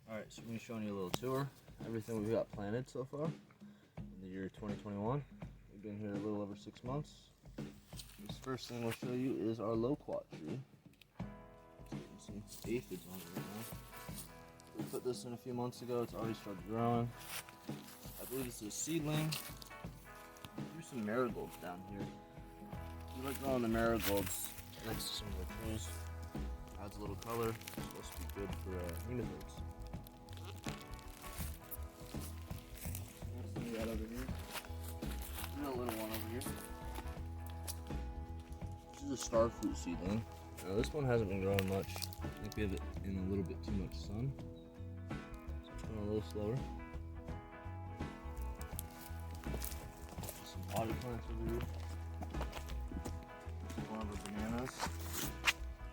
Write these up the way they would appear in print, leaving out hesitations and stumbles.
Alright, so we're showing you a little tour. Everything we've got planted so far in the year 2021. We've been here a little over 6 months. This first thing we'll show you is our loquat tree. Some aphids on it right now. We put this in a few months ago. It's already started growing. I believe this is a seedling. There's some marigolds down here. We like growing the marigolds next to some of the trees. Adds a little color. It's supposed to be good for nematodes. What do we got over here? There's a little one over here. This is a star fruit seedling. Now this one hasn't been growing much. I think we have it in a little bit too much sun. So it's growing a little slower. Some potted plants over here. One of our bananas.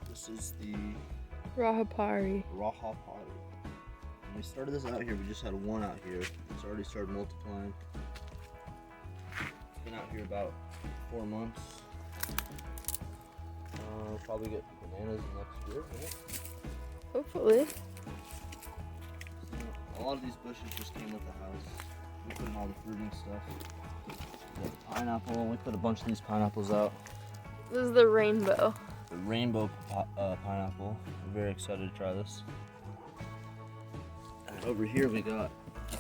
This is the Rahapari. When we started this out here, we just had one out here. It's already started multiplying. It's been out here about 4 months. We'll probably get bananas next year, right? Hopefully. A lot of these bushes just came with the house. We put in all the fruiting stuff. We got the pineapple. We put a bunch of these pineapples out. This is the rainbow. The rainbow pineapple. We're very excited to try this. And over here we got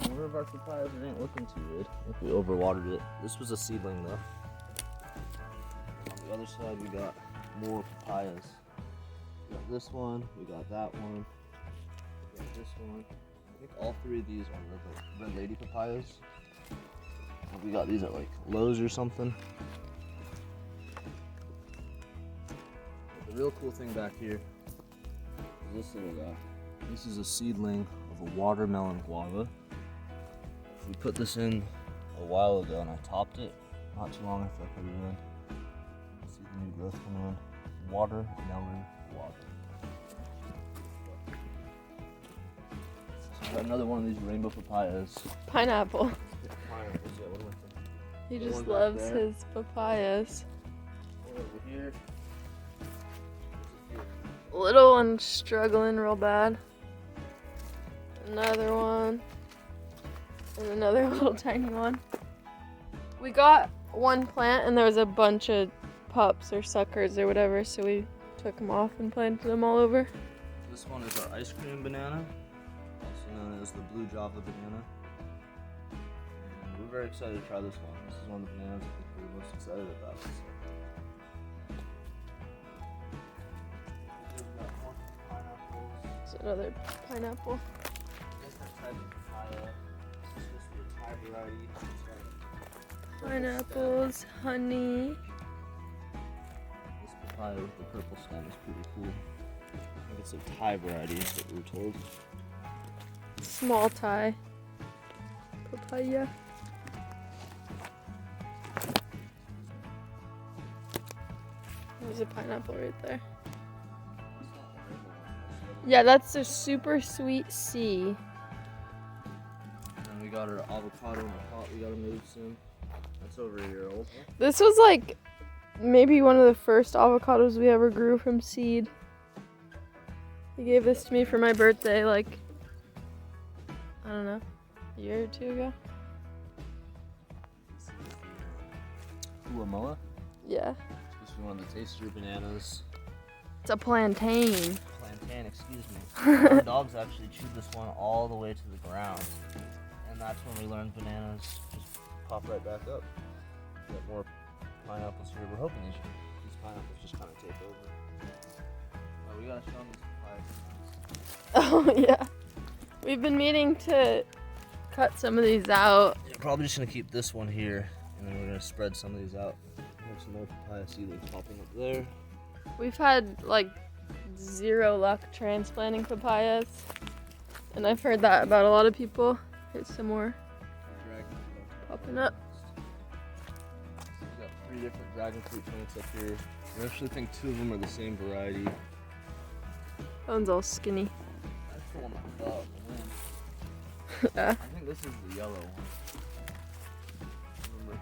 one of our papayas that ain't looking too good. I think we overwatered it. This was a seedling though. On the other side we got more papayas. We got this one, we got that one, we got this one. I think all three of these are red lady papayas. And we got these at like Lowe's or something. The real cool thing back here is this little guy. This is a seedling of a watermelon guava. We put this in a while ago and I topped it not too long after I put it in. See the new growth coming in. Watermelon guava. So we got another one of these rainbow papayas. Pineapple. Pineapples, yeah, what am I thinking? He One just back loves there. his papayas. One over here. Little one struggling real bad. Another one. And another little tiny one. We got one plant and there was a bunch of pups or suckers or whatever, so we took them off and planted them all over. This one is our ice cream banana, also known as the blue Java banana. And we're very excited to try this one. This is one of the bananas I think we're most excited about. So. We've got more pineapples. It's another pineapple. Different type of papaya. This is supposed to be a Thai variety. It's got a purple Pineapples, honey. stem. This papaya with the purple stem is pretty cool. I think it's a Thai variety, is what we were told. Small Thai. Papaya. There's a pineapple right there. Yeah, that's a super sweet C. And we got our avocado in the pot we gotta move soon. That's over a year old. This was like maybe one of the first avocados we ever grew from seed. He gave this to me for my birthday like, I don't know, a year or two ago. This is the Uamoa. Yeah. This is one of the tastier bananas. It's a plantain. Plantain, excuse me. Our dogs actually chewed this one all the way to the ground. And that's when we learned bananas just pop right back up. Got more pineapples here. We're hoping these pineapples just kind of take over. Oh, we gotta show them these papayas. Oh yeah. We've been meaning to cut some of these out. Yeah, probably just gonna keep this one here, and then we're gonna spread some of these out. There's some more papaya seedlings popping up there. We've had like 0 luck transplanting papayas. And I've heard that about a lot of people. Here's some more popping up. We've got 3 different dragon fruit plants up here. I actually think 2 of them are the same variety. That one's all skinny. That's the one above. Yeah. I think this is the yellow one. Remember?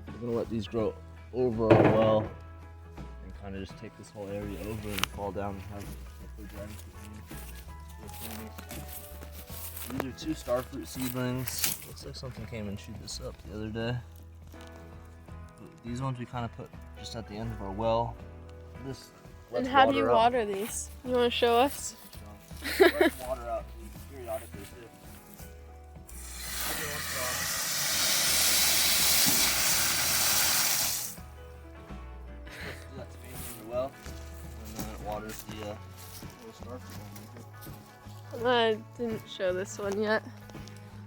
We're gonna let these grow over our well and kind of just take this whole area over and fall down and have Hopefully dragon fruit. These are 2 starfruit seedlings. Looks like something came and chewed this up the other day. These ones we kind of put just at the end of our well. This. And how do you water these? You want to show us? Let water out periodically too. Every once in a while. Supposed to do that space in your well, and then it waters the little starfruit one. I didn't show this one yet.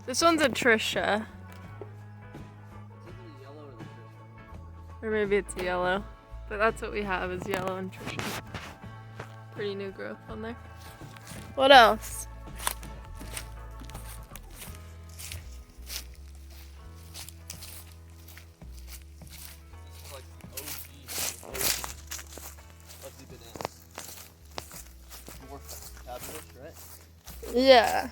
This one's a Trisha. It's either the yellow or the fish. Or maybe it's yellow. But that's what we have is yellow and Trisha. Pretty new growth on there. What else? This is like the OG ugly bananas. Dwarf cabbage, right? Yeah.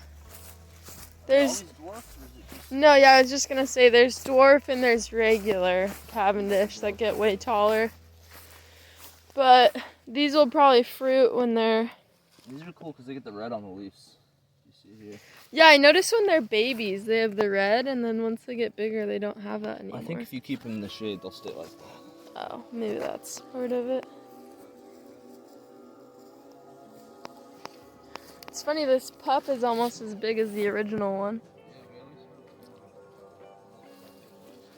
There's Always dwarf, or is it just no, yeah, I was just gonna say there's dwarf and there's regular Cavendish that get way taller. But these will probably fruit when they're... These are cool because they get the red on the leaves. You see here. Yeah, I noticed when they're babies, they have the red, and then once they get bigger, they don't have that anymore. I think if you keep them in the shade, they'll stay like that. Oh, maybe that's part of it. It's funny, this pup is almost as big as the original one.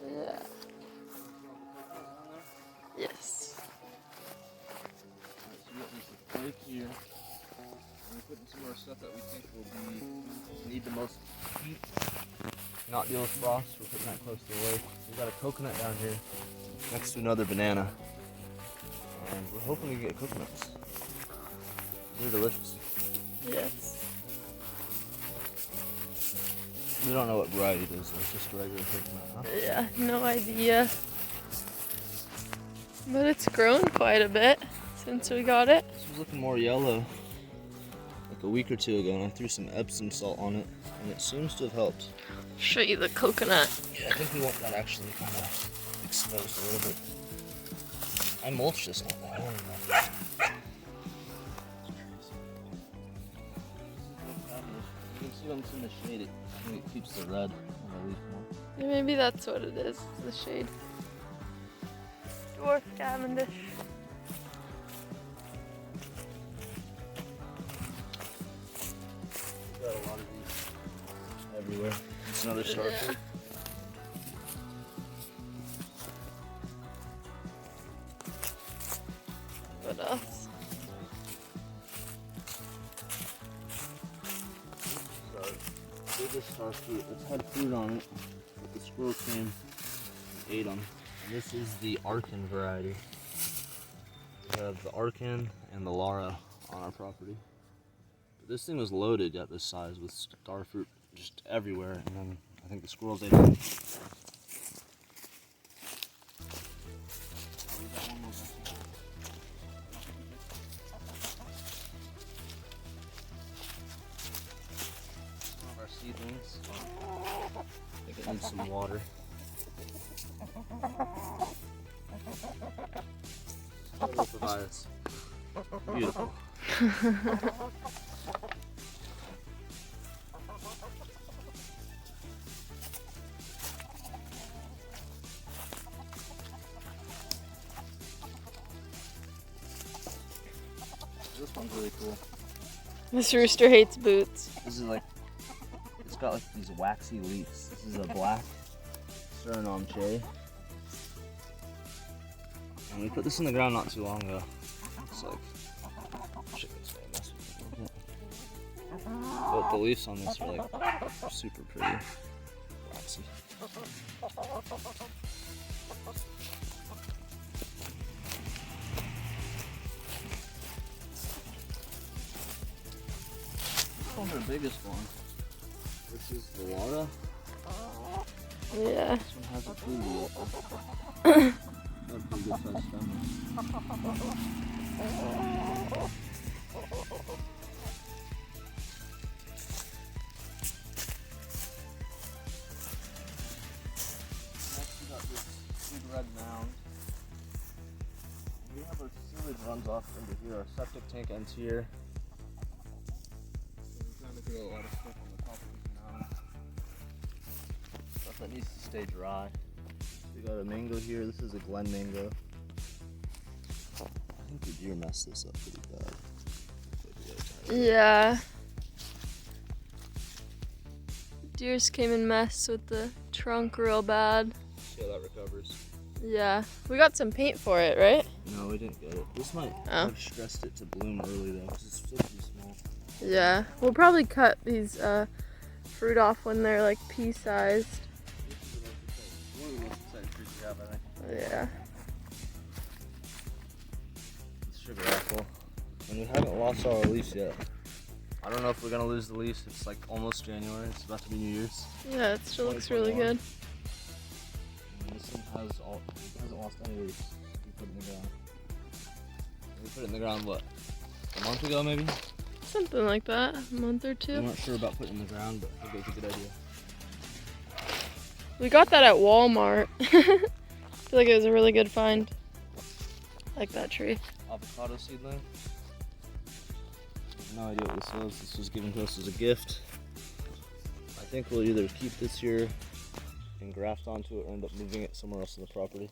Yeah. Yes. Right here. We're putting some more stuff that we think will need the most heat, not deal with frost. We're putting that close to the lake. We've got a coconut down here next to another banana. And we're hoping to get coconuts. They're delicious. Yes. We don't know what variety it is, it's just a regular coconut, huh? Yeah, no idea. But it's grown quite a bit since we got it. This was looking more yellow like a week or 2 ago, and I threw some Epsom salt on it, and it seems to have helped. Show you the coconut. Yeah, I think we want that actually kind of exposed a little bit. I mulched this one. I don't know. You can see when it's in the shade, I think it keeps the red on the leaf more. Yeah, maybe that's what it is, the shade. Dwarf Cavendish. We've got a lot of these everywhere. It's another starfruit. What else? So, biggest starfruit. It's had fruit on it, but the squirrel came and ate them. This is the Arkin variety. We have the Arkin and the Lara on our property. But this thing was loaded at this size with starfruit just everywhere, and then I think the squirrels ate it. Some of our seedlings. I think it needs some water. Tobias. Beautiful. This one's really cool. This rooster hates boots. This is like, it's got like these waxy leaves. This is a black Suriname cherry. And we put this in the ground not too long ago. It's like, shit, it's gonna mess with it a little bit. But the leaves on this are like super pretty. Waxy. This one's our biggest one. This is the Lara. Yeah. This one hasn't fruited yet. Got a pretty good sized stem. Next we got this big red mound. We have our sewage runs off into here. Our septic tank ends here. Put a lot of stuff on the top of it now. Stuff that needs to stay dry. We got a mango here. This is a Glen mango. I think the deer messed this up pretty bad. Yeah. Deers came and messed with the trunk real bad. See how that recovers. Yeah. We got some paint for it, right? No, we didn't get it. This might have stressed it to bloom early though, because it's still pretty small. Yeah. We'll probably cut these fruit off when they're like pea-sized. One of the most exciting trees we have, I think. Yeah. It's sugar apple. And we haven't lost all our leaves yet. I don't know if we're gonna lose the leaves. It's like almost January. It's about to be New Year's. Yeah, it still looks really good. And this one hasn't lost any leaves. We put it in the ground. We put it in the ground what? A month ago maybe? Something like that. A month or two. I'm not sure about putting it in the ground, but I think it was a good idea. We got that at Walmart. I feel like it was a really good find. I like that tree. Avocado seedling. No idea what this was. This was given to us as a gift. I think we'll either keep this here and graft onto it or end up moving it somewhere else on the property.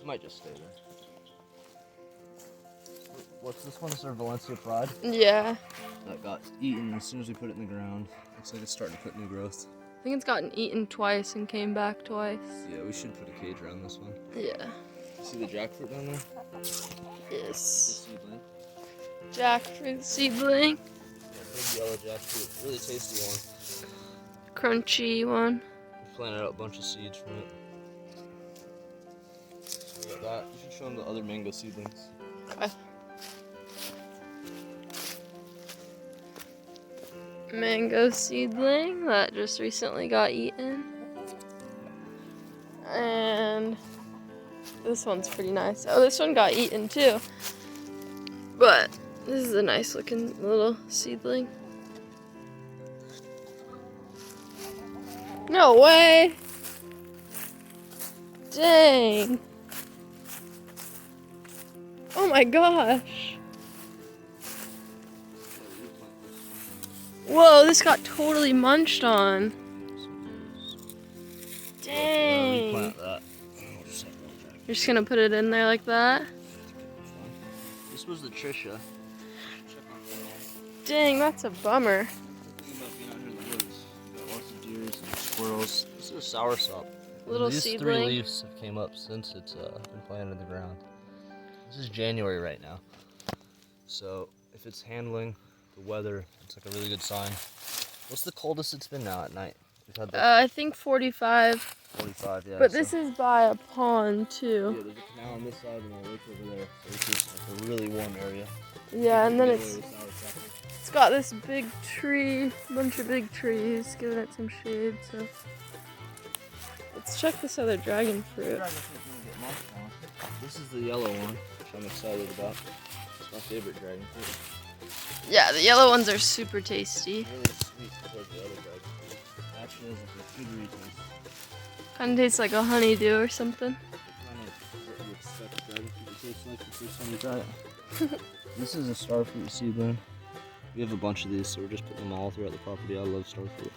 It might just stay there. What's this one? This is our Valencia Pride. Yeah. That got eaten as soon as we put it in the ground. Looks like it's starting to put new growth. I think it's gotten eaten twice and came back twice. Yeah, we should put a cage around this one. Yeah. You see the jackfruit down there? Yes. The seedling. Jackfruit seedling. Yeah, big yellow jackfruit. Really tasty one. Crunchy one. We planted out a bunch of seeds from it. So we got that. You should show them the other mango seedlings. Okay. Mango seedling that just recently got eaten. And this one's pretty nice. Oh, this one got eaten too. But this is a nice looking little seedling. No way! Dang. Oh my gosh. Whoa, this got totally munched on. Dang. Replant that. You're just gonna put it in there like that? This was the Trisha. Dang, that's a bummer. Think about being out here in the woods. Got lots of deers and squirrels. This is a soursop. Little These seedling. 3 leaves have came up since it's been planted in the ground. This is January right now. So if it's handling the weather, it's like a really good sign. What's the coldest it's been now at night? We've had I think 45. 45, yeah. But this is by a pond too. Yeah, there's a canal on this side and a lake over there. So it's just like a really warm area. Yeah, and then Get away it's with soursop. it's got this big tree, bunch of big trees, giving it some shade. So let's check this other dragon fruit. This is the yellow one, which I'm excited about. It's my favorite dragon fruit. Yeah, the yellow ones are super tasty. Really sweet compared to the other dragon fruit. It actually has like a sugary taste. Kind of tastes like a honeydew or something. Kind of what you expect dragon fruit to taste like the first time you try it. This is a starfruit seedling. We have a bunch of these, so we're just putting them all throughout the property. I love starfruit.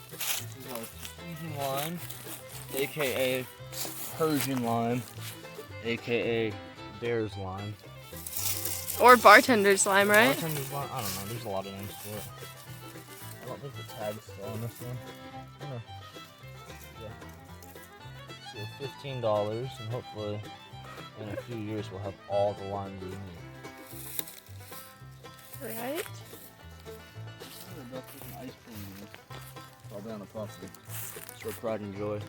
This is our Tahitian lime, aka Persian lime, aka bear's lime. Or bartender's lime, right? Bartender's lime? I don't know. There's a lot of names for it. I don't think the tag's still on this one. I don't know. Yeah. So $15, and hopefully in a few years we'll have all the lime we need. Right? Ice cream beans. Probably on the property. It's our pride and joy.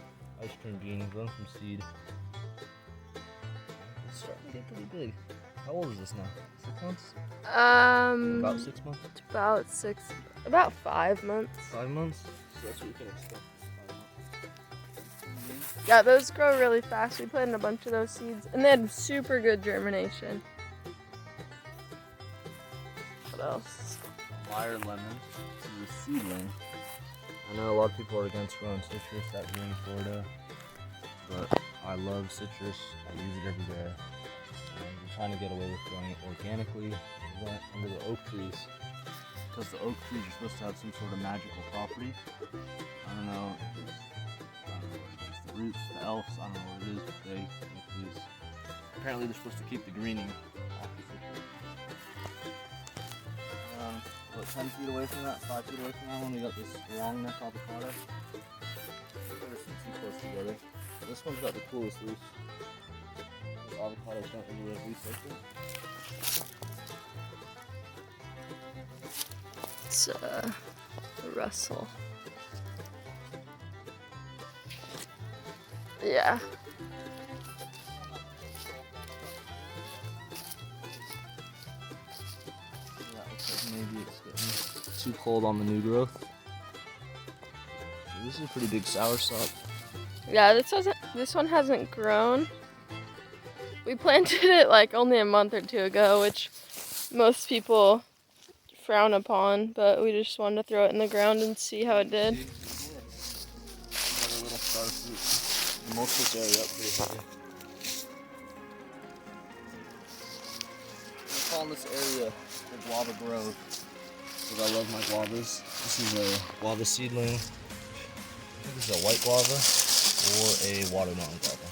Ice cream beans, grown from seed. It's starting to get pretty big. How old is this now? 6 months? About 6 months? About 5 months. 5 months? So that's what you can expect. Yeah, those grow really fast. We put in a bunch of those seeds, and they had super good germination. What else? Meyer lemon. This is a seedling. I know a lot of people are against growing citrus out here in Florida, but I love citrus. I use it every day. We're trying to get away with growing it organically under the oak trees. Because the oak trees are supposed to have some sort of magical property. I don't know if it's the roots, the elves, I don't know what it is, but they make these. Apparently they're supposed to keep the greening off the citrus. About 10 feet away from that, 5 feet away from that one, we got this long neck avocado. They're too close together. This one's got the coolest leaves. The avocados don't really have leaves like this. It's Russell. Yeah. Maybe it's getting too cold on the new growth. This is a pretty big soursop. Yeah, this one hasn't grown. We planted it like only a month or two ago, which most people frown upon, but we just wanted to throw it in the ground and see how it did. Another little star fruit. Mulch this area up pretty heavy. I'm calling this area the Guava Grove because I love my guavas. This is a guava seedling. I think this is a white guava or a watermelon guava.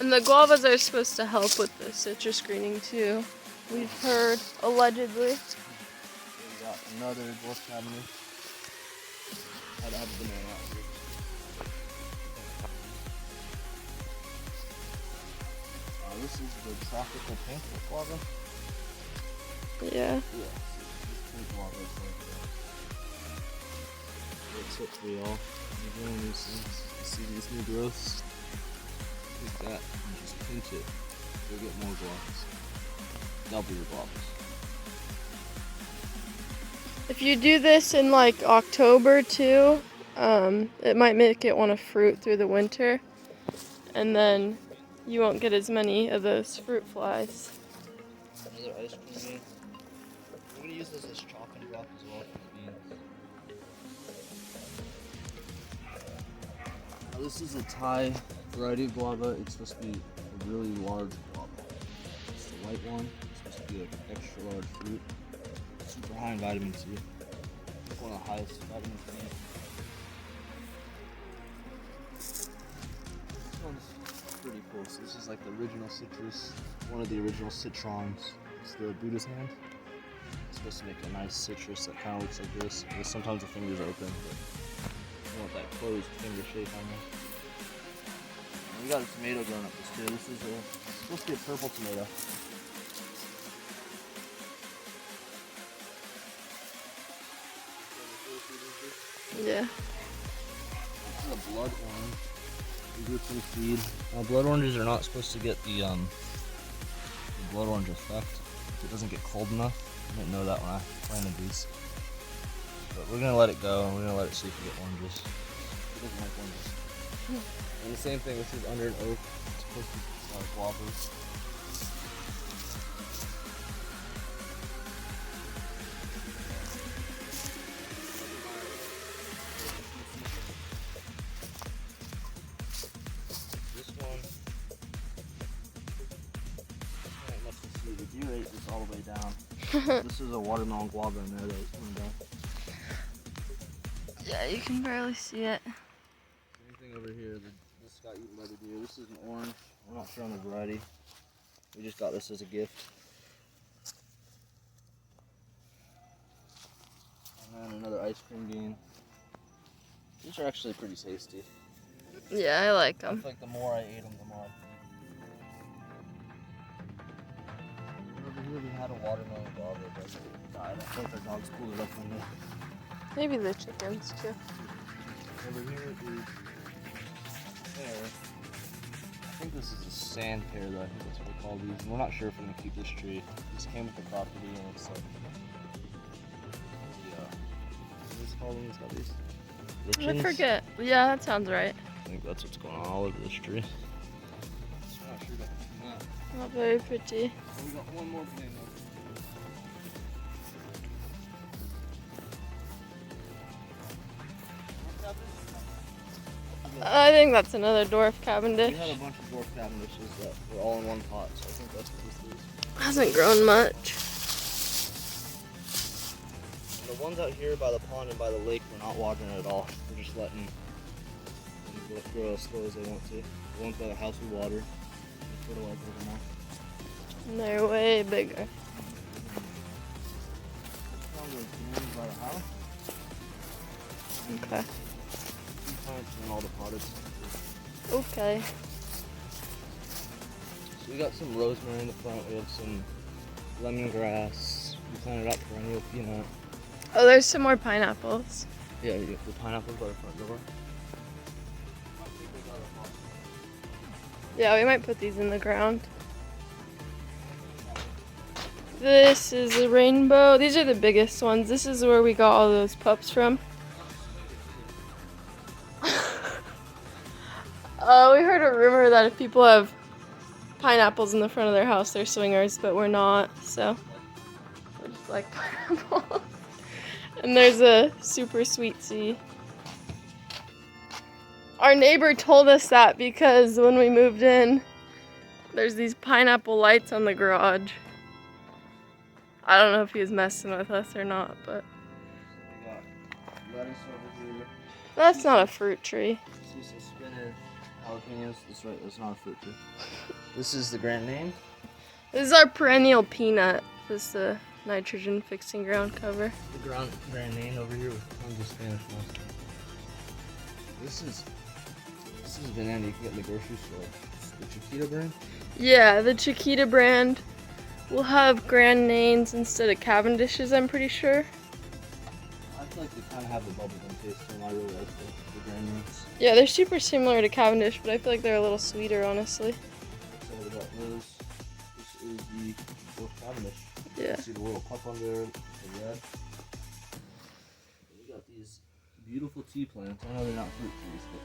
And the guavas are supposed to help with the citrus greening too. We've heard, allegedly. We got another dwarf cabinet. I'd have the banana out here. This is the tropical pink guava. Yeah. Yeah, this pink guava is like a tip for y'all. You're growing these things. You see these new growths? Like that. You just pinch it. You'll get more guavas. Double your guavas. If you do this in like October too, it might make it want to fruit through the winter, and then you won't get as many of those fruit flies. Another ice cream bean. We're going to use this as chopping block as well for the beans. Now this is a Thai variety of guava. It's supposed to be a really large guava. It's the white one. It's supposed to be like an extra large fruit. Super high in vitamin C. It's one of the highest vitamin C. This one's pretty cool. So this is like the original citrus, one of the original citrons. It's the Buddha's hand. It's supposed to make a nice citrus that kind of looks like this. Sometimes the fingers open, but you want that closed finger shape on there. And we got a tomato growing up this too. This is supposed to be a purple tomato. Yeah. This is a blood orange. We grew some seed. Blood oranges are not supposed to get the blood orange effect if it doesn't get cold enough. I didn't know that when I planted these. But we're gonna let it go and we're gonna let it see if we get oranges. It doesn't like oranges. And the same thing, this is under an oak. It's supposed to be guavas. The deer ate this all the way down. This is a watermelon guava in there that was coming down. Yeah, you can barely see it. Same thing over here. This got eaten by the deer. This is an orange. We're not sure on the variety. We just got this as a gift. And then another ice cream bean. These are actually pretty tasty. Yeah, I like I them. feel like the more I ate them, the more I over here we had a watermelon guava that died. I think our dogs pulled it up one day. Maybe the chickens too. Over here is pear. I think this is a sand pear though. I think that's what we call these. And we're not sure if we're gonna keep this tree. This came with the property and it's like what is it called when it's got these? I forget. Yeah, that sounds right. I think that's what's going on all over this tree. So we're not sure about that. Not very pretty. And we got one more banana. I think that's another dwarf We Cavendish. had a bunch of dwarf Cavendishes that were all in one pot, so I think that's what this is. Hasn't grown much. And the ones out here by the pond and by the lake, we're not watering at all. We're just letting them grow as slow as they want to. The ones by the house we water. We fertilize them all. And they're way bigger. By the house. Okay. And all the potted. Okay. So we got some rosemary in the front. We have some lemongrass. We planted out perennial peanut. Oh, there's some more pineapples. Yeah, the pineapples by the front door. Yeah, we might put these in the ground. This is a rainbow. These are the biggest ones. This is where we got all those pups from. We heard a rumor that if people have pineapples in the front of their house, they're swingers, but we're not, so we just like pineapples. And there's a super sweet sea. Our neighbor told us that because when we moved in, there's these pineapple lights on the garage. I don't know if he was messing with us or not, but We got lettuce over here. that's not a fruit tree. See some spinach, jalapenos. That's right, that's not a fruit tree. This is the grand name. This is our perennial peanut. This is the nitrogen fixing ground cover. The grand name over here with tons of Spanish moss. This is banana you can get in the grocery store. It's the Chiquita brand. Yeah, the Chiquita brand will have grand names instead of Cavendishes, I'm pretty sure. I feel like they kind of have a bubblegum taste to them. I really like the grand names. Yeah, they're super similar to Cavendish, but I feel like they're a little sweeter, honestly. Excited about those. This is the Dwarf Cavendish. Yeah. See the little pup on there, the red. We got these beautiful tea plants. I know they're not fruit trees, but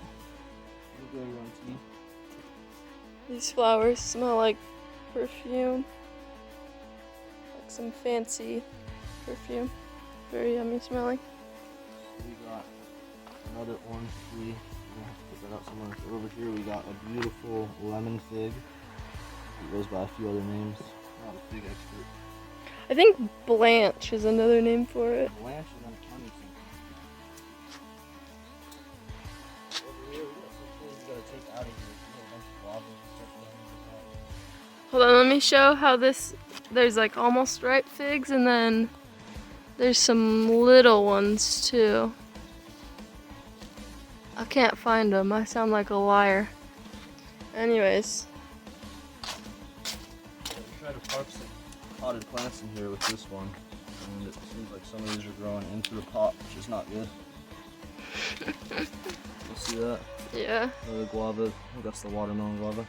we'll go run tea. These flowers smell like perfume. Like some fancy perfume. Very yummy smelling. We got another orange tree. I'm gonna have to put that out somewhere. So over here we got a beautiful lemon fig. It goes by a few other names. Not a fig expert. I think Blanche is another name for it. Blanche and then honey something. Over here we got some things we gotta take out of here. We got a bunch of guavas and stuff down in Hold on, let me show how this, there's like almost ripe figs and then there's some little ones too. I can't find them. I sound like a liar. Anyways. We tried to park some potted plants in here with this one, and it seems like some of these are growing into the pot, which is not good. You'll see that? Yeah. The guava, I think that's the watermelon guava.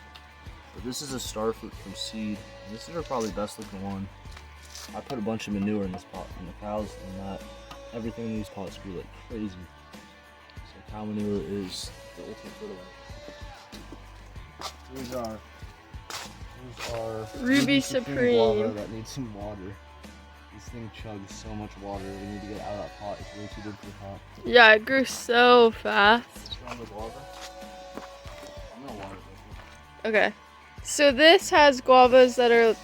But this is a star fruit from seed. And this is our probably best looking one. I put a bunch of manure in this pot, and the cows and that, everything in these pots grew like crazy. So cow manure is the ultimate fertilizer. Here's our Ruby guava Supreme. that needs some water. This thing chugs so much water. We need to get it out of that pot. It's way too big for the pot. Yeah, it grew so fast. Strong the guava. I'm gonna water it. Okay. So this has guavas that are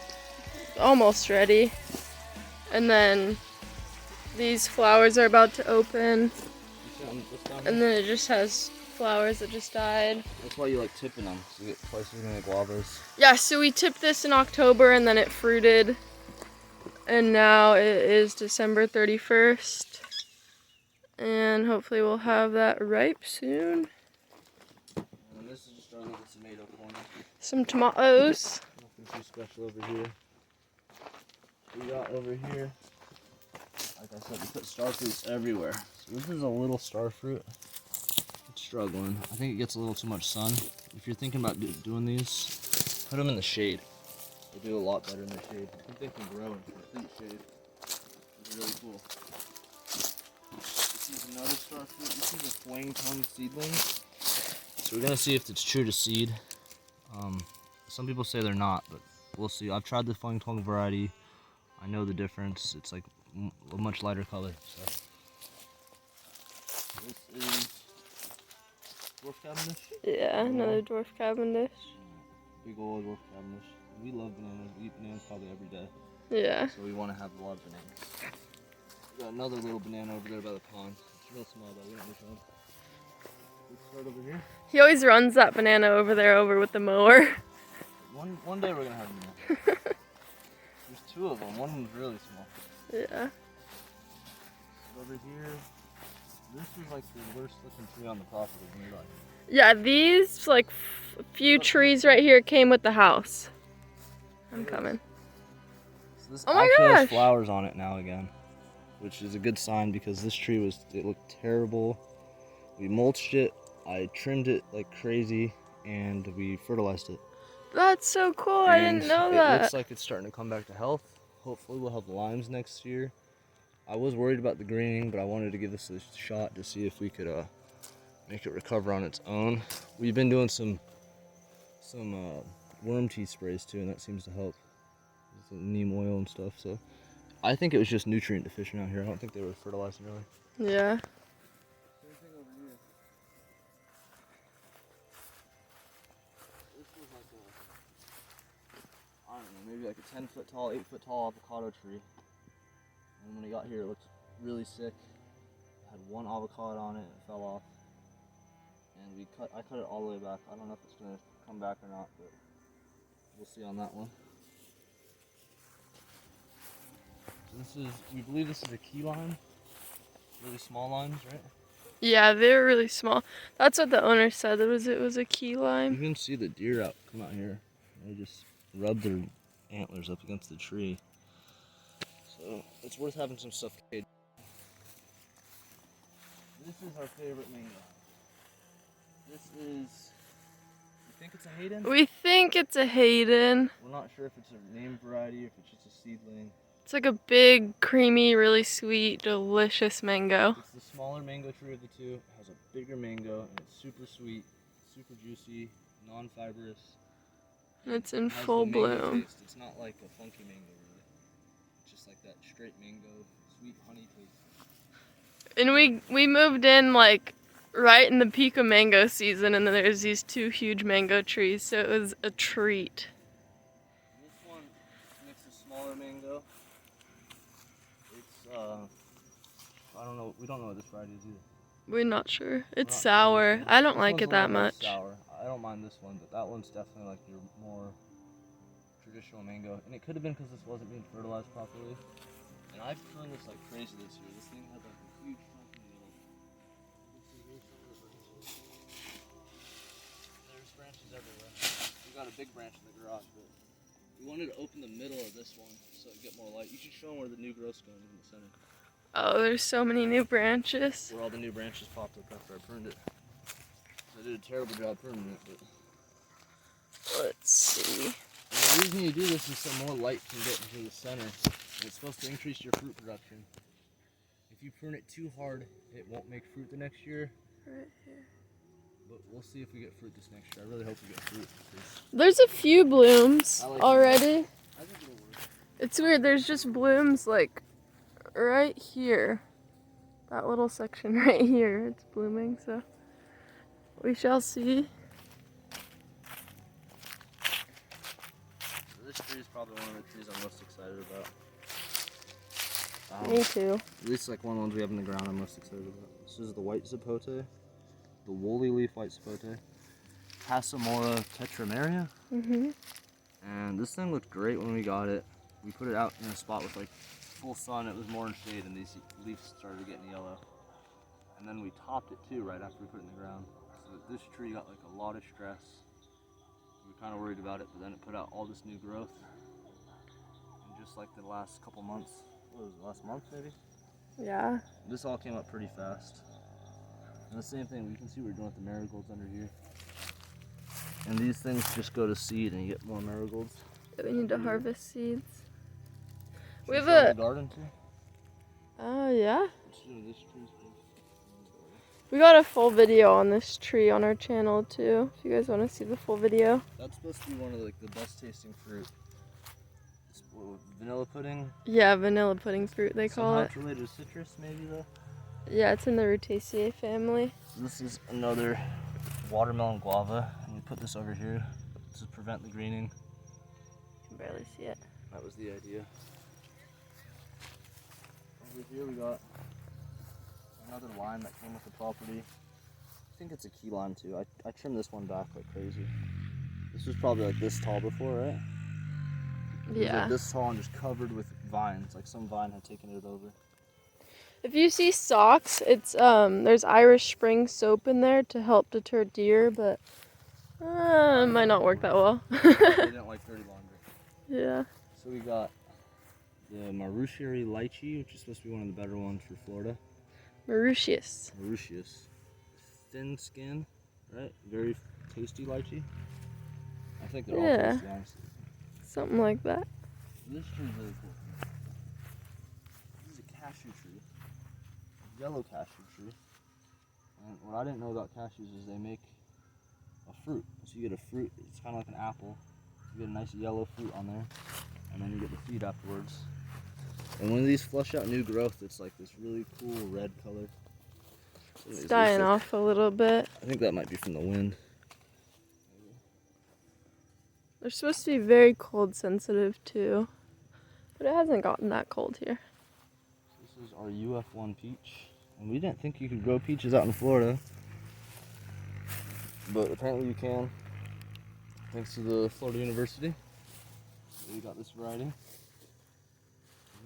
almost ready. And then these flowers are about to open. And then it just has flowers that just died. That's why you like tipping them, so you get twice as many guavas. Yeah, so we tipped this in October and then it fruited. And now it is December 31st. And hopefully we'll have that ripe soon. And this is just our little tomato corner. Some tomatoes. Nothing too special over here. We got over here, like I said, we put star fruits everywhere. So this is a little star fruit. It's struggling. I think it gets a little too much sun. If you're thinking about doing these, put them in the shade. They do a lot better in the shade. I think they can grow in complete shade. It's really cool. This is another star fruit. This is a flang tongue seedling. So we're gonna see if it's true to seed. Some people say they're not, but we'll see. I've tried the flang tongue variety. I know the difference. It's like a much lighter color. So this is Dwarf Cavendish? Yeah, another dwarf Cavendish. Big old dwarf Cavendish. We love bananas. We eat bananas probably every day. Yeah. So we want to have a lot of bananas. We got another little banana over there by the pond. It's real small though. We don't need to. Let's start over here. He always runs that banana over there over with the mower. One day we're gonna have a banana. There's two of them. One of them's really small. Yeah. Over here, this is like the worst looking tree on the property. Yeah, these like few trees right here came with the house. I'm coming. So this Oh my actually has gosh. flowers on it now again, which is a good sign because this tree it looked terrible. We mulched it, I trimmed it like crazy, and we fertilized it. That's so cool. I didn't know It that. looks like it's starting to come back to health. Hopefully we'll have limes next year. I was worried about the greening, but I wanted to give this a shot to see if we could make it recover on its own. We've been doing some worm tea sprays too, and that seems to help. The neem oil and stuff. So I think it was just nutrient deficient out here. I don't think they were fertilizing really. Yeah. Same thing over here. This was like I don't know, maybe like a 10-foot tall, 8-foot tall avocado tree. And when he got here, it looked really sick. It had one avocado on it, it fell off. And I cut it all the way back. I don't know if it's gonna come back or not, but we'll see on that one. So we believe this is a key lime. Really small limes, right? Yeah, they're really small. That's what the owner said. It was a key You lime. can see the deer come out here. They just rub their antlers up against the tree. So it's worth having some stuff. This is our favorite mango. This is, you think it's a Hayden? We think it's a Hayden. We're not sure if it's a named variety or if it's just a seedling. It's like a big, creamy, really sweet, delicious mango. It's the smaller mango tree of the two. It has a bigger mango and it's super sweet, super juicy, non-fibrous. It's in It has full the mango bloom. taste. It's not like a funky mango really. It's just like that straight mango, sweet honey taste. And we moved in like right in the peak of mango season, and then there's these two huge mango trees, so it was a treat. This one makes a smaller mango. It's I don't know. We don't know what this variety is either. We're not sure. It's Not sour. sure. I don't This like one's it a that little less much. Sour. I don't mind this one, but that one's definitely like your more traditional mango. And it could have been because this wasn't being fertilized properly. And I've pruned this like crazy this year. This thing has like a huge chunk in the middle. There's branches everywhere. We got a big branch in the garage, but we wanted to open the middle of this one so it get more light. You should show them where the new growth's going in the center. Oh, there's so many new branches. Where all the new branches popped up after I pruned it. I did a terrible job pruning it, but... Let's see. And the reason you do this is so more light can get into the center. And it's supposed to increase your fruit production. If you prune it too hard, it won't make fruit the next year. Right here. But we'll see if we get fruit this next year. I really hope we get fruit. There's a few blooms I like already. I think it'll work. It's weird. There's just blooms like right here. That little section right here. It's blooming, so we shall see. This tree is probably one of the trees I'm most excited about. Me too. At least like one of the ones we have in the ground I'm most excited about. This is the white zapote, the woolly leaf white zapote. Passamora tetramaria. And this thing looked great when we got it. We put it out in a spot with like full sun. It was more in shade and these leaves started getting yellow. And then we topped it too right after we put it in the ground. So this tree got like a lot of stress. We were kind of worried about it, but then it put out all this new growth. And just like the last couple months, what was it, last month maybe? Yeah. This all came up pretty fast. And the same thing, we can see we're doing with the marigolds under here. And these things just go to seed and you get more marigolds. We need to harvest seeds. We Should have we show a. the garden too. Oh, yeah. Let's do this tree's big. We got a full video on this tree on our channel too. If you guys want to see the full video. That's supposed to be one of like the best tasting fruit. It's, vanilla pudding. Yeah, vanilla pudding fruit they call Somehow it. it's related to citrus maybe though. Yeah, it's in the Rutaceae family. This is another watermelon guava, and we put this over here to prevent the greening. You can barely see it. That was the idea. Over here we got another lime that came with the property. I think it's a key lime too. I trimmed this one back like crazy. This was probably like this tall before, right? It was Yeah. like this tall and just covered with vines, like some vine had taken it over. If you see socks, it's there's Irish Spring soap in there to help deter deer, but it might not work that well. They didn't like dirty laundry. Yeah. So we got the Nursery lychee, which is supposed to be one of the better ones for Florida. Mauritius. Mauritius. Thin skin, right? Very tasty lychee. I think they're all tasty, honestly. Something like that. This tree is really cool. This is a cashew tree. A yellow cashew tree. And what I didn't know about cashews is they make a fruit. So you get a fruit, it's kind of like an apple. You get a nice yellow fruit on there. And then you get the seed afterwards. And when these flush out new growth, it's like this really cool red color. So It's dying off a little bit. I think that might be from the wind. They're supposed to be very cold sensitive too, but it hasn't gotten that cold here. This is our UF1 peach. And we didn't think you could grow peaches out in Florida. But apparently you can. Thanks to the Florida University. So we got this variety.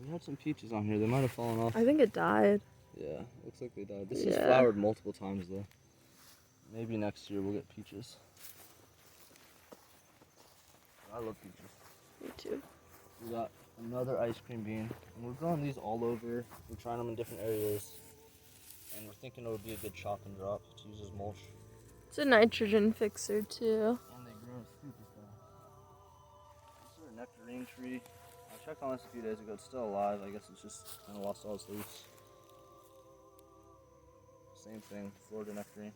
We had some peaches on here. They might have fallen off. I think it died. Yeah, looks like they died. This has flowered multiple times though. Maybe next year we'll get peaches. I love peaches. Me too. We got another ice cream bean. And we're growing these all over. We're trying them in different areas. And we're thinking it would be a good chop and drop to use as mulch. It's a nitrogen fixer too. And they grow super fast. This is a nectarine tree. I checked on this a few days ago. It's still alive. I guess it's just kind of lost all its leaves. Same thing, Florida nectarine.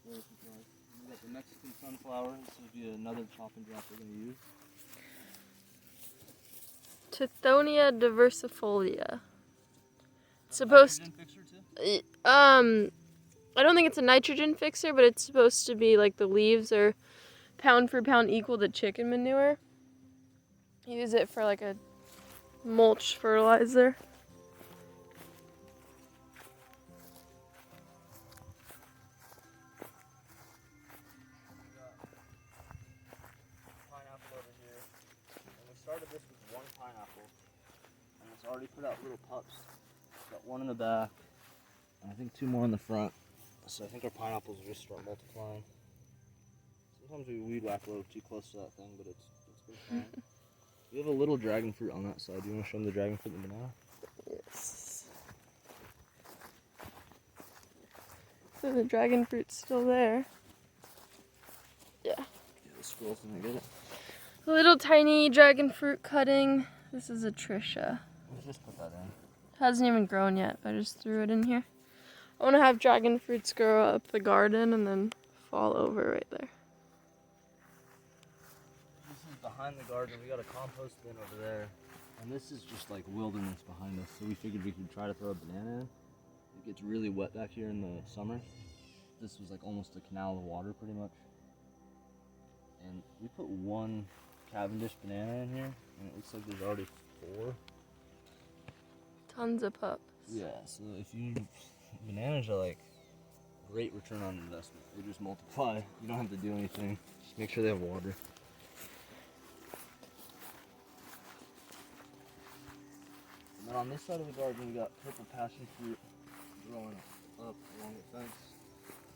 We got the Mexican sunflower. This would be another chop and drop we're going to use. Tithonia diversifolia. It's supposed. Fixer too? I don't think it's a nitrogen fixer, but it's supposed to be like the leaves are pound for pound equal to chicken manure. Use it for like a mulch fertilizer. Pineapple over here. And we started this with one pineapple. And it's already put out little pups. Got one in the back. And I think two more in the front. So I think our pineapples will just start multiplying. Sometimes we weed whack a little too close to that thing, but it's been fine. We have a little dragon fruit on that side. Do you want to show them the dragon fruit and the banana? Yes. So the dragon fruit's still there. Yeah. Yeah, the squirrel's gonna get it. A little tiny dragon fruit cutting. This is a Trisha. Let's just put that in. Hasn't even grown yet, but I just threw it in here. I want to have dragon fruits grow up the garden and then fall over right there. This is behind the garden. We got a compost bin over there. And this is just like wilderness behind us. So we figured we could try to throw a banana in. It gets really wet back here in the summer. This was like almost a canal of water pretty much. And we put one Cavendish banana in here. And it looks like there's already 4. Tons of pups. Yeah, so if you... Bananas are like great return on investment. They just multiply. You don't have to do anything. Just make sure they have water. And then on this side of the garden, we got purple passion fruit growing up along the fence.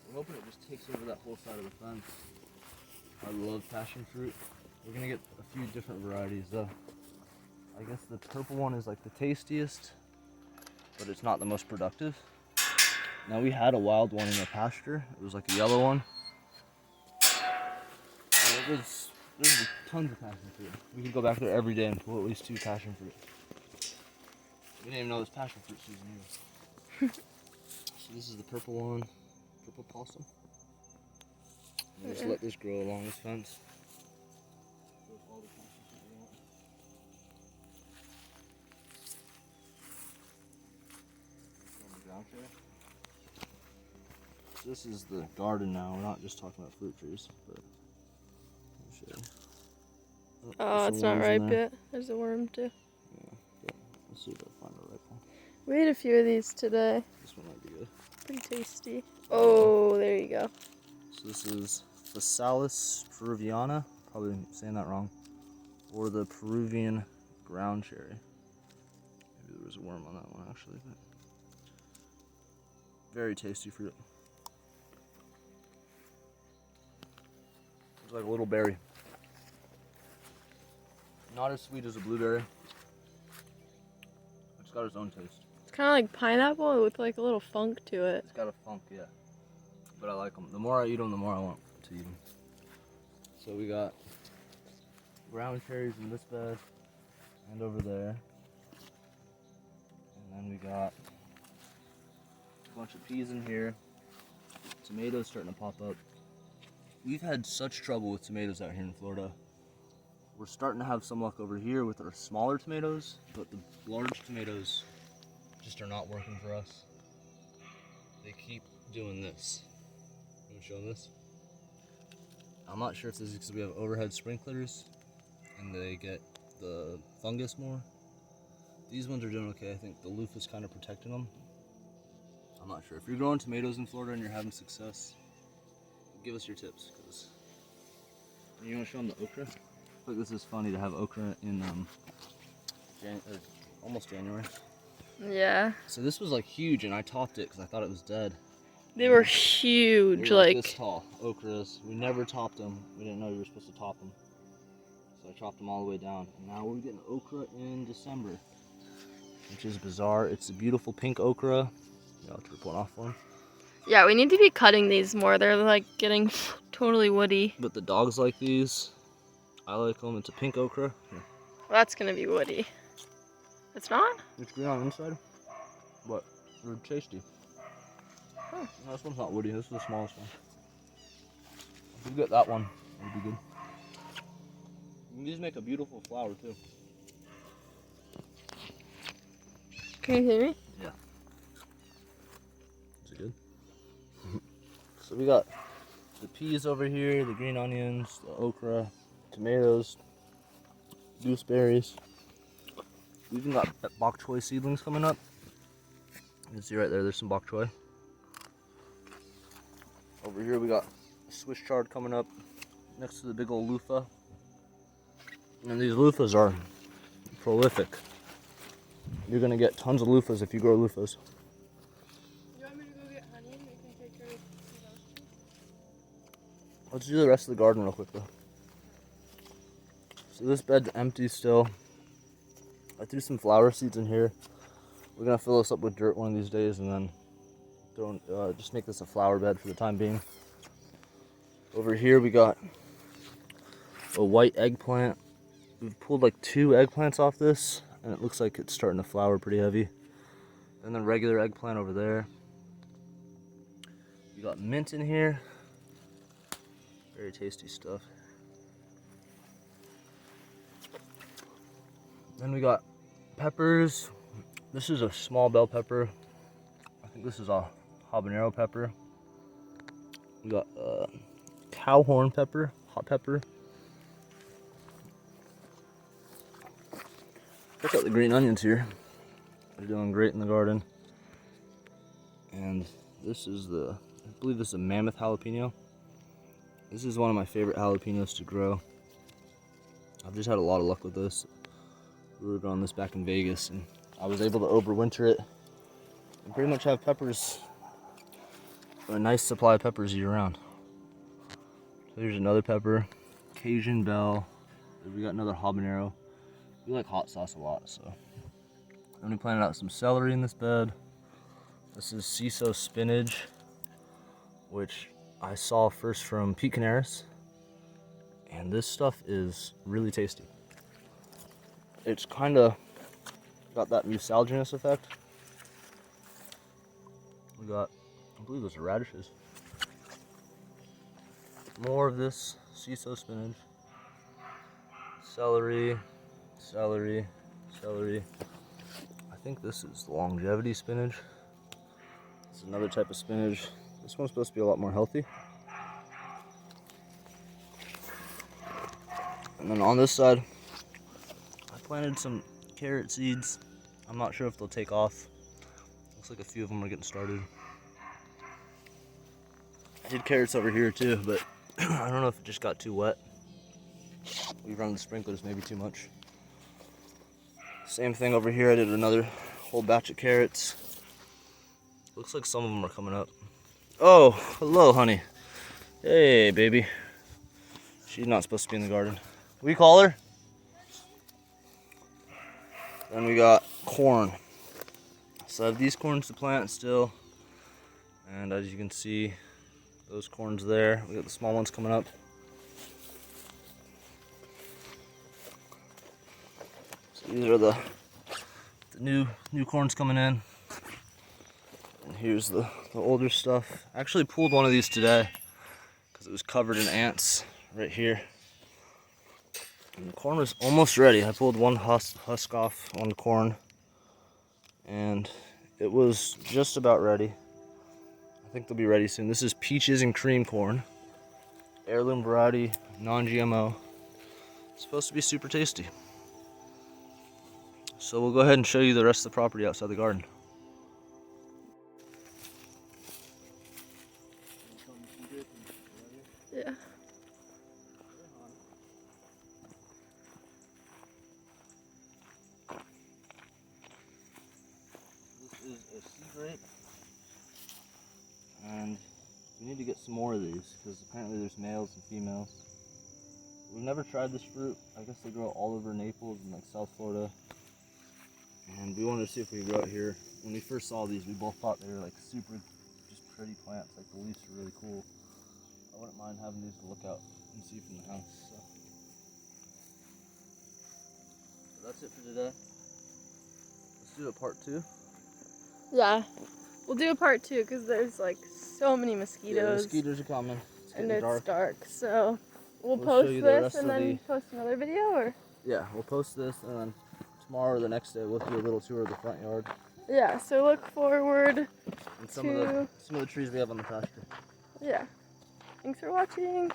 We're hoping it just takes over that whole side of the fence. I love passion fruit. We're gonna get a few different varieties though. I guess the purple one is like the tastiest, but it's not the most productive. Now we had a wild one in the pasture. It was like a yellow one. And there's tons of passion fruit. We could go back there every day and pull at least 2 passion fruit. We didn't even know it was passion fruit season either. So this is the purple one, purple possum. And just let this grow along this fence. With all the passion fruit we want. On the ground chair. So this is the garden now. We're not just talking about fruit trees, but let me show you. Oh, there's it's some not worms in ripe there. yet. There's a worm too. Yeah, but let's see if I find the right one. We ate a few of these today. This one might be good. Pretty tasty. Oh, there you go. So this is Phasalis peruviana, probably saying that wrong, or the Peruvian ground cherry. Maybe there was a worm on that one actually, but very tasty fruit. It's like a little berry. Not as sweet as a blueberry. It's got its own taste. It's kind of like pineapple with like a little funk to it. It's got a funk, yeah. But I like them. The more I eat them, the more I want to eat them. So we got ground cherries in this bed and over there. And then we got a bunch of peas in here. Tomatoes starting to pop up. We've had such trouble with tomatoes out here in Florida. We're starting to have some luck over here with our smaller tomatoes, but the large tomatoes just are not working for us. They keep doing this. I'm showing this. I'm not sure if this is because we have overhead sprinklers and they get the fungus more. These ones are doing okay. I think the loofah is kind of protecting them. I'm not sure. If you're growing tomatoes in Florida and you're having success, give us your tips. Cause you want to show them the okra? I feel like this is funny to have okra in almost January. Yeah. So this was like huge, and I topped it because I thought it was dead. They were huge, They were like this tall, okras. We never topped them. We didn't know you were supposed to top them. So I chopped them all the way down. And now we're getting okra in December, which is bizarre. It's a beautiful pink okra. I'll rip one off for them. Yeah, we need to be cutting these more. They're like getting totally woody. But the dogs like these. I like them. It's a pink okra. Here. Well, that's gonna be woody. It's not? It's green on the inside, but they're tasty. Huh. No, this one's not woody. This is the smallest one. If we get that one, it'll be good. These make a beautiful flower too. Can you hear me? Yeah. Is it good? So we got the peas over here, the green onions, the okra, tomatoes, gooseberries. We even got bok choy seedlings coming up. You can see right there, there's some bok choy. Over here we got Swiss chard coming up next to the big old loofah. And these loofahs are prolific. You're gonna get tons of loofahs if you grow loofahs. You want me to go get honey and we can take care of those? Let's do the rest of the garden real quick though. So this bed's empty still. I threw some flower seeds in here. We're gonna fill this up with dirt one of these days and then just make this a flower bed for the time being. Over here we got a white eggplant. We've pulled like 2 eggplants off this and it looks like it's starting to flower pretty heavy. And then regular eggplant over there. We got mint in here. Very tasty stuff. Then we got peppers. This is a small bell pepper. I think this is a habanero pepper. We got cow horn pepper, hot pepper. Check out the green onions here. They're doing great in the garden. And this is I believe this is a mammoth jalapeno. This is one of my favorite jalapenos to grow. I've just had a lot of luck with this. We were growing this back in Vegas and I was able to overwinter it and pretty much have peppers, a nice supply of peppers year round. So here's another pepper, Cajun bell. We got another habanero. We like hot sauce a lot, so. Then we planted out some celery in this bed. This is CISO spinach, which I saw first from Pete Canaris. And this stuff is really tasty. It's kind of got that mucilaginous effect. We got, I believe those are radishes. More of this CISO spinach. Celery, celery, celery. I think this is longevity spinach. It's another type of spinach. This one's supposed to be a lot more healthy. And then on this side, I planted some carrot seeds. I'm not sure if they'll take off. Looks like a few of them are getting started. I did carrots over here too, but I don't know if it just got too wet. We run the sprinklers maybe too much. Same thing over here. I did another whole batch of carrots. Looks like some of them are coming up. Oh, hello, honey. Hey, baby. She's not supposed to be in the garden. We call her. Then we got corn. So I have these corns to plant still. And as you can see, those corns there. We got the small ones coming up. So these are the new corns coming in. And here's the older stuff. I actually pulled one of these today because it was covered in ants right here. And the corn was almost ready. I pulled one husk off on the corn and it was just about ready. I think they'll be ready soon. This is peaches and cream corn. Heirloom variety, non-GMO. It's supposed to be super tasty. So we'll go ahead and show you the rest of the property outside the garden. Yeah. This is a sea grape. And we need to get some more of these because apparently there's males and females. We've never tried this fruit. I guess they grow all over Naples and like South Florida. And we wanted to see if we could grow it here. When we first saw these, we both thought they were like super, just pretty plants. Like the leaves are really cool. I wouldn't mind having these to look out and see from the house. So that's it for today. Let's do a part 2. Yeah. We'll do a part 2 because there's like so many Yeah, mosquitoes. mosquitoes are coming. It's and getting it's dark. dark. So we'll We'll post show you the this rest and of then post another video, or? Yeah, we'll post this and then tomorrow or the next day we'll do a little tour of the front yard. Yeah, so look forward And some of the trees we have on the pasture. Yeah. Thanks for watching.